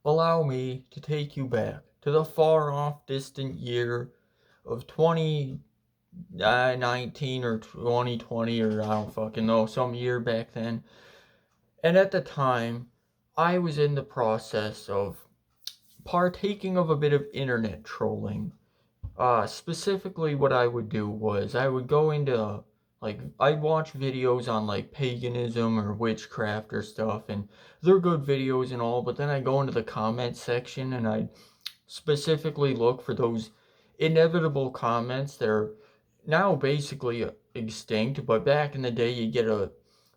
allow me to take you back to the far off distant year of 2019 or 2020, or I don't fucking know, some year back then. And at the time, I was in the process of partaking of a bit of internet trolling. Specifically, what I would do was I would go into, like, I'd watch videos on like paganism or witchcraft or stuff, and they're good videos and all, but then I go into the comment section and I specifically look for those inevitable comments that are now basically extinct, but back in the day you get a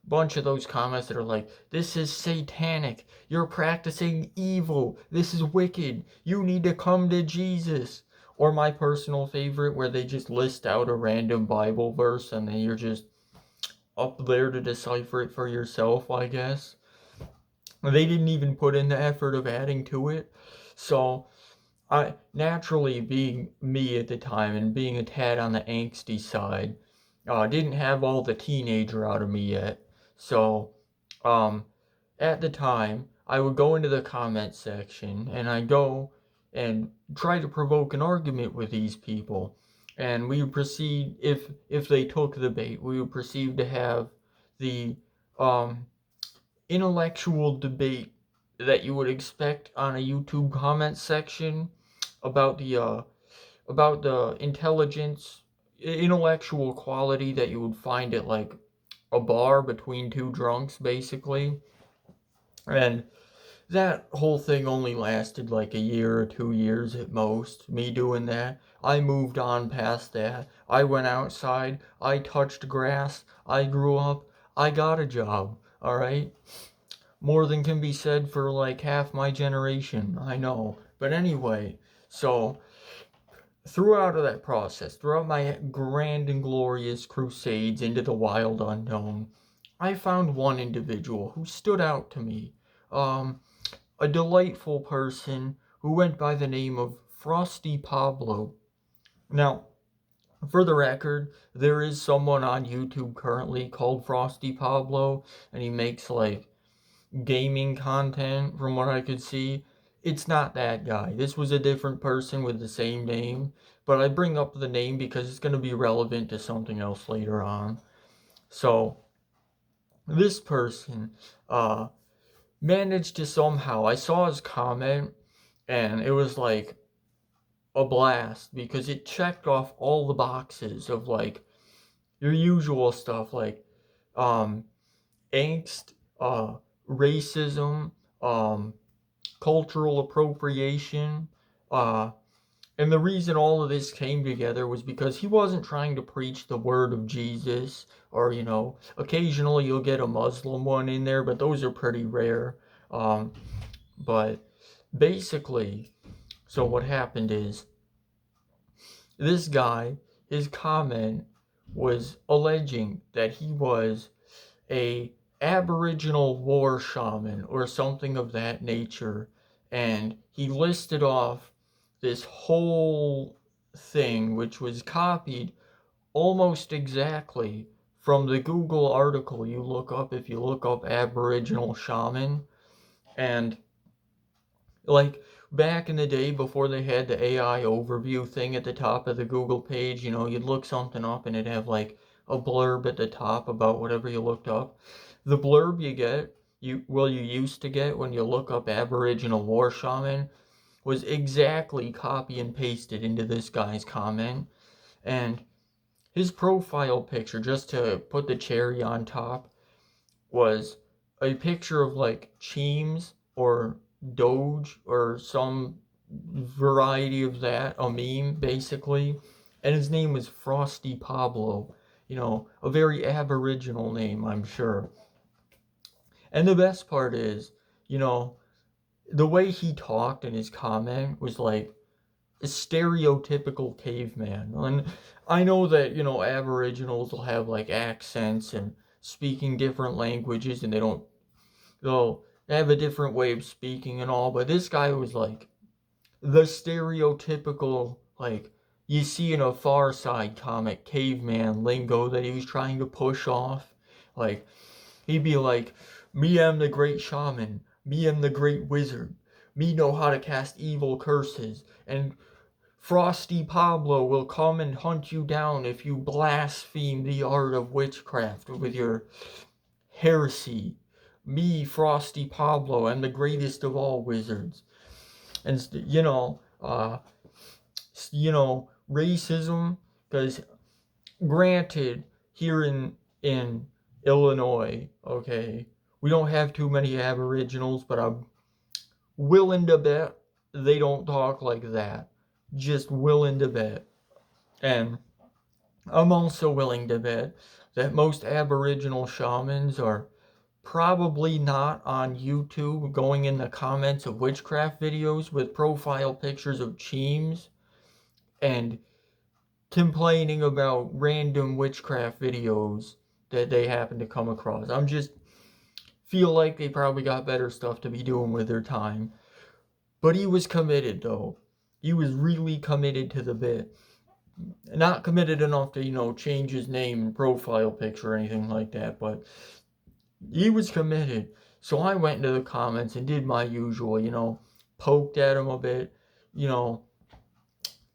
bunch of those comments that are like, this is satanic, you're practicing evil, this is wicked, you need to come to Jesus. Or my personal favorite, where they just list out a random Bible verse and then you're just up there to decipher it for yourself, I guess. They didn't even put in the effort of adding to it. So I naturally, being me at the time and being a tad on the angsty side, didn't have all the teenager out of me yet. So, um, at the time, I would go into the comment section and I go and try to provoke an argument with these people. And we would proceed, if they took the bait, we would proceed to have the um, intellectual debate that you would expect on a YouTube comment section about the intelligence, intellectual quality that you would find at like a bar between two drunks, basically. And that whole thing only lasted like a year or 2 years at most, me doing that. I moved on past that. I went outside, I touched grass, I grew up, I got a job, alright? More than can be said for like half my generation, I know. But anyway, so throughout that process, throughout my grand and glorious crusades into the wild unknown, I found one individual who stood out to me. Um, a delightful person who went by the name of Frosty Pablo. Now, for the record, there is someone on YouTube currently called Frosty Pablo, and he makes like gaming content from what I could see. It's not that guy. This was a different person with the same name, but I bring up the name because it's going to be relevant to something else later on. So, this person uh managed to somehow, I saw his comment and it was like a blast because it checked off all the boxes of like your usual stuff, like um angst, racism, um cultural appropriation, uh and the reason all of this came together was because he wasn't trying to preach the word of Jesus, or, occasionally you'll get a Muslim one in there, but those are pretty rare. Um, but basically, so what happened is this guy, his comment was alleging that he was a Aboriginal war shaman or something of that nature, and he listed off this whole thing, which was copied almost exactly from the Google article you look up if you look up Aboriginal shaman. And like back in the day before they had the AI overview thing at the top of the Google page, you'd look something up and it'd have like a blurb at the top about whatever you looked up. The blurb you used to get when you look up Aboriginal war shaman was exactly copy and pasted into this guy's comment. And his profile picture, just to put the cherry on top, was a picture of like Cheems or Doge or some variety of that, a meme basically. And his name was Frosty Pablo. A very aboriginal name, I'm sure. And the best part is, you know, the way he talked in his comment was like a stereotypical caveman. And I know that, Aboriginals will have like accents and speaking different languages, and they'll have a different way of speaking and all, but this guy was like the stereotypical, like, you see in a Far Side comic, caveman lingo that he was trying to push off. Like, he'd be like, me am the great shaman, me am the great wizard, Me know how to cast evil curses, and Frosty Pablo will come and hunt you down if you blaspheme the art of witchcraft with your heresy. Me, Frosty Pablo, am the greatest of all wizards. And racism, because granted, here in Illinois, okay, we don't have too many Aboriginals, but I'm willing to bet they don't talk like that. Just willing to bet. And I'm also willing to bet that most Aboriginal shamans are probably not on YouTube going in the comments of witchcraft videos with profile pictures of cheems and complaining about random witchcraft videos that they happen to come across. I'm just feel like they probably got better stuff to be doing with their time. But he was committed though. He was really committed to the bit. Not committed enough to, change his name and profile picture or anything like that, but he was committed. So I went into the comments and did my usual, poked at him a bit, you know,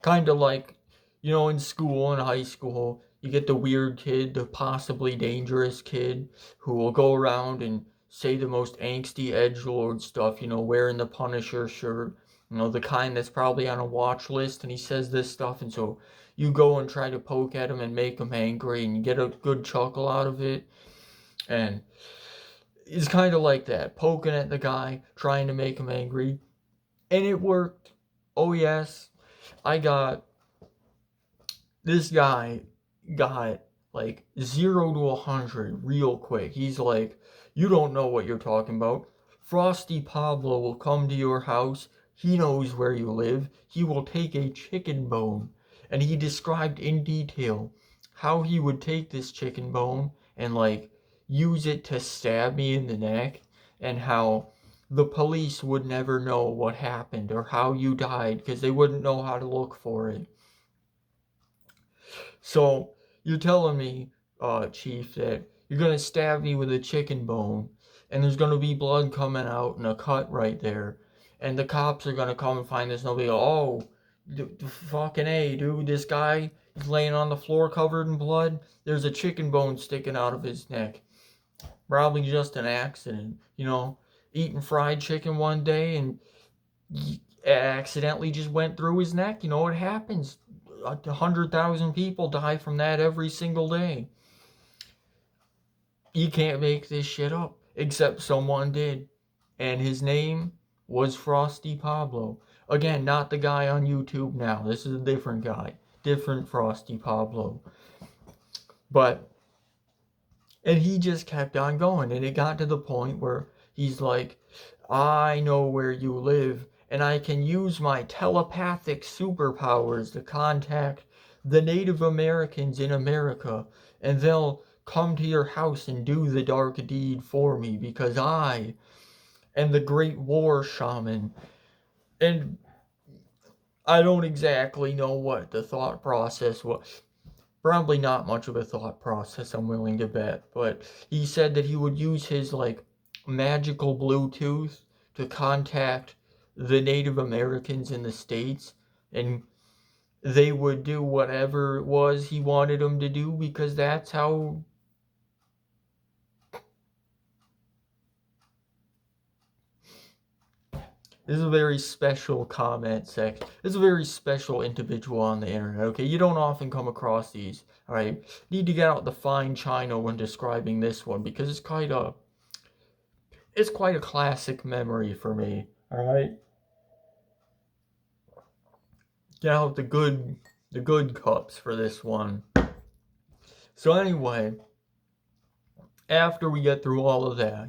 kind of like, in school, in high school, you get the weird kid, the possibly dangerous kid who will go around and say the most angsty edgelord stuff, wearing the Punisher shirt, the kind that's probably on a watch list, and he says this stuff, and so you go and try to poke at him and make him angry, and you get a good chuckle out of it, and it's kind of like that, poking at the guy, trying to make him angry, and it worked. Oh yes, I got this guy got like 0 to 100 real quick. He's like, you don't know what you're talking about. Frosty Pablo will come to your house. He knows where you live. He will take a chicken bone. And he described in detail how he would take this chicken bone and like use it to stab me in the neck, and how the police would never know what happened or how you died because they wouldn't know how to look for it. So you're telling me, Chief, that you're gonna stab me with a chicken bone, and there's gonna be blood coming out and a cut right there, and the cops are gonna come and find this, and they'll be like, oh, fucking A, dude, this guy is laying on the floor covered in blood. There's a chicken bone sticking out of his neck. Probably just an accident, eating fried chicken one day and accidentally just went through his neck. It happens. 100,000 people die from that every single day. You can't make this shit up, except someone did. And his name was Frosty Pablo. Again, not the guy on YouTube now. This is a different guy. Different Frosty Pablo. And he just kept on going. And it got to the point where he's like, I know where you live, and I can use my telepathic superpowers to contact the Native Americans in America, and they'll come to your house and do the dark deed for me because I am the great war shaman. And I don't exactly know what the thought process was. Probably not much of a thought process, I'm willing to bet, but he said that he would use his like magical Bluetooth to contact the Native Americans in the States, and they would do whatever it was he wanted them to do because that's how. This is a very special comment section. This is a very special individual on the internet, okay? You don't often come across these, alright? Need to get out the fine china when describing this one because it's quite a classic memory for me, alright? Get out the good cups for this one. So anyway, after we get through all of that,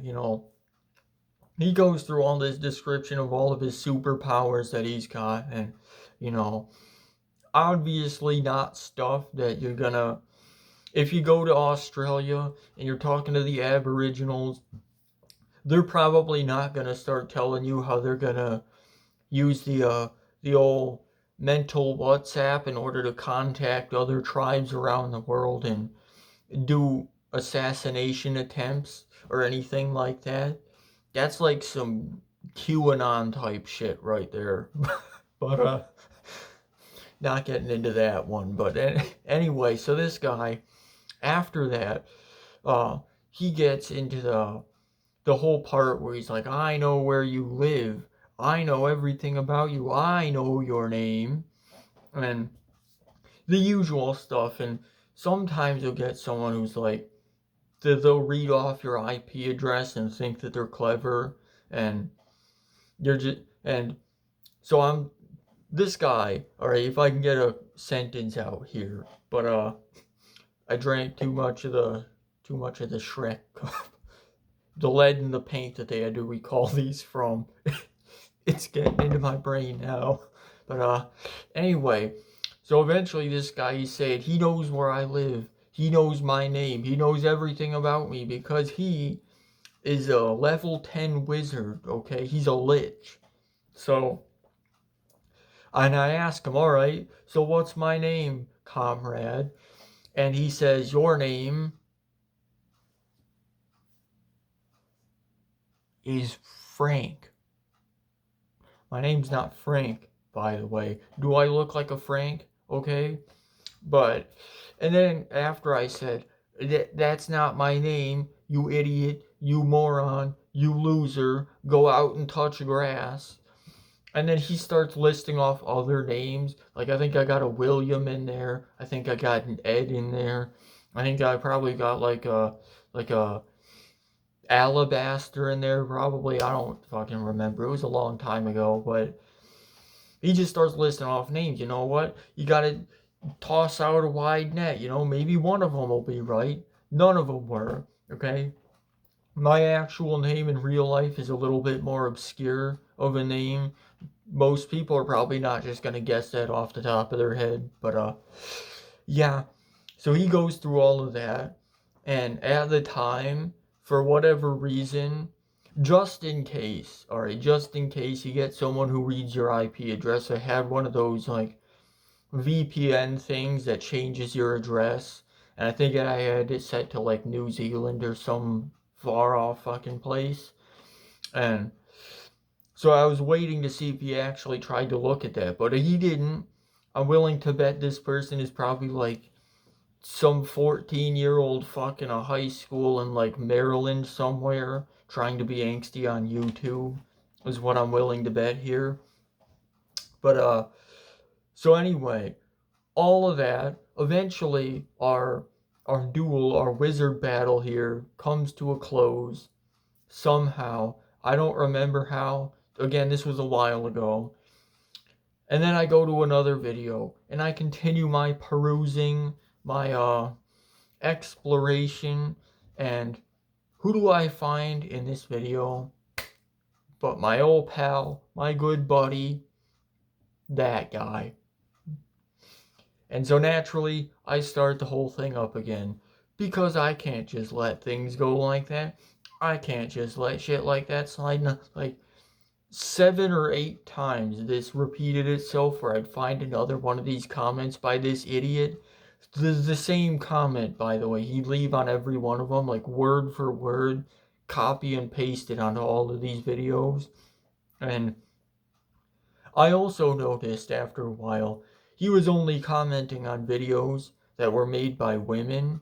he goes through all this description of all of his superpowers that he's got, and, obviously not stuff that you're gonna, if you go to Australia and you're talking to the Aboriginals, they're probably not gonna start telling you how they're gonna use the old mental WhatsApp in order to contact other tribes around the world and do assassination attempts or anything like that. That's like some QAnon type shit right there. But not getting into that one. But anyway, so this guy, after that, uh, he gets into the whole part where he's like, I know where you live. I know everything about you. I know your name. And the usual stuff. And sometimes you'll get someone who's like, they'll read off your IP address and think that they're clever. And you're just, and so I'm this guy, all right, if I can get a sentence out here. But I drank too much of the Shrek cup. The lead and the paint that they had to recall these from. It's getting into my brain now. But anyway, so eventually this guy, he said he knows where I live. He knows my name. He knows everything about me because he is a level 10 wizard, okay? He's a lich. So, and I ask him, all right, so what's my name, comrade? And he says, your name is Frank. My name's not Frank, by the way. Do I look like a Frank? Okay. But, and then after I said, that's not my name, you idiot, you moron, you loser, go out and touch grass. And then he starts listing off other names. Like, I think I got a William in there. I think I got an Ed in there. I think I probably got like a Alabaster in there, probably. I don't fucking remember. It was a long time ago, but he just starts listing off names. You know what? You gotta toss out a wide net. Maybe one of them will be right. None of them were. Okay. My actual name in real life is a little bit more obscure of a name. Most people are probably not just gonna guess that off the top of their head, but yeah. So he goes through all of that, and at the time, for whatever reason, just in case, all right, just in case you get someone who reads your IP address, I had one of those like VPN things that changes your address, and I think I had it set to like New Zealand or some far off fucking place, and so I was waiting to see if he actually tried to look at that, but he didn't. I'm willing to bet this person is probably like some 14-year-old fuck in a high school in like Maryland somewhere trying to be angsty on YouTube is what I'm willing to bet here. But so anyway, all of that, eventually our duel, our wizard battle here comes to a close somehow. I don't remember how. Again, this was a while ago. And then I go to another video and I continue my perusing, my exploration, and who do I find in this video but my old pal, my good buddy, that guy. And so naturally, I start the whole thing up again because I can't just let things go like that. I can't just let shit like that slide. Like 7 or 8 times this repeated itself where I'd find another one of these comments by this idiot. The same comment, by the way, he'd leave on every one of them, like word for word, copy and paste it onto all of these videos. And I also noticed after a while, he was only commenting on videos that were made by women.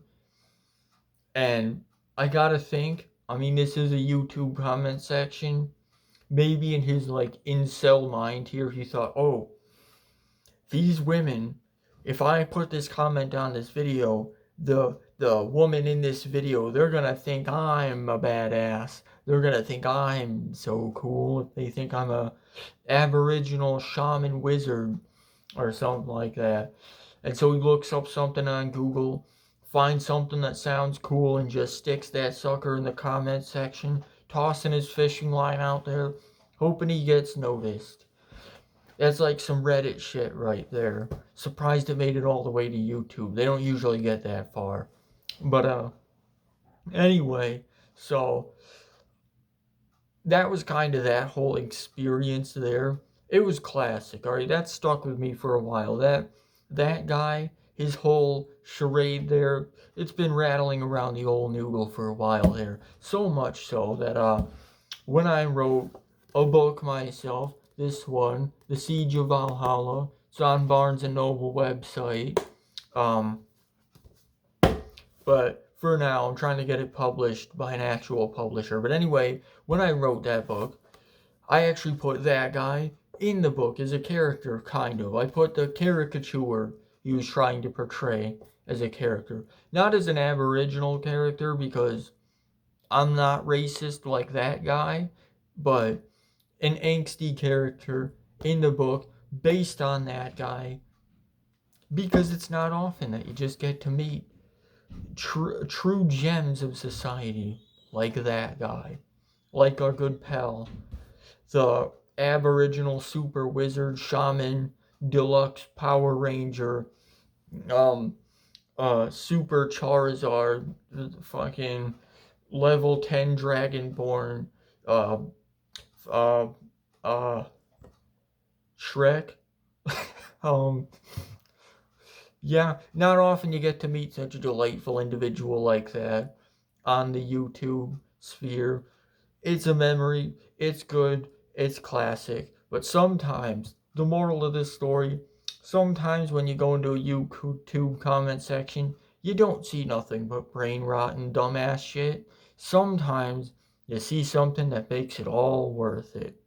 And I gotta think, I mean, this is a YouTube comment section. Maybe in his like incel mind here, he thought, oh, these women, if I put this comment on this video, the woman in this video, they're gonna think I'm a badass. They're gonna think I'm so cool if they think I'm a aboriginal shaman wizard or something like that. And so he looks up something on Google, finds something that sounds cool, and just sticks that sucker in the comment section, tossing his fishing line out there, hoping he gets noticed. That's like some Reddit shit right there. Surprised it made it all the way to YouTube. They don't usually get that far. But anyway, so that was kind of that whole experience there. It was classic, alright? That stuck with me for a while. That guy, his whole charade there, it's been rattling around the old noodle for a while there. So much so that when I wrote a book myself. This one, The Siege of Valhalla. It's on Barnes and Noble website. But for now, I'm trying to get it published by an actual publisher. But anyway, when I wrote that book, I actually put that guy in the book as a character, kind of. I put the caricature he was trying to portray as a character. Not as an Aboriginal character, because I'm not racist like that guy, but an angsty character in the book based on that guy, because it's not often that you just get to meet true gems of society like that guy, like our good pal, the Aboriginal super wizard shaman deluxe Power Ranger, super Charizard, fucking level 10 Dragonborn, uh, uh, uh, Shrek. um, yeah, not often you get to meet such a delightful individual like that on the YouTube sphere. It's a memory, it's good, it's classic, but sometimes, the moral of this story, sometimes when you go into a YouTube comment section, you don't see nothing but brain rot and dumbass shit. Sometimes you see something that makes it all worth it.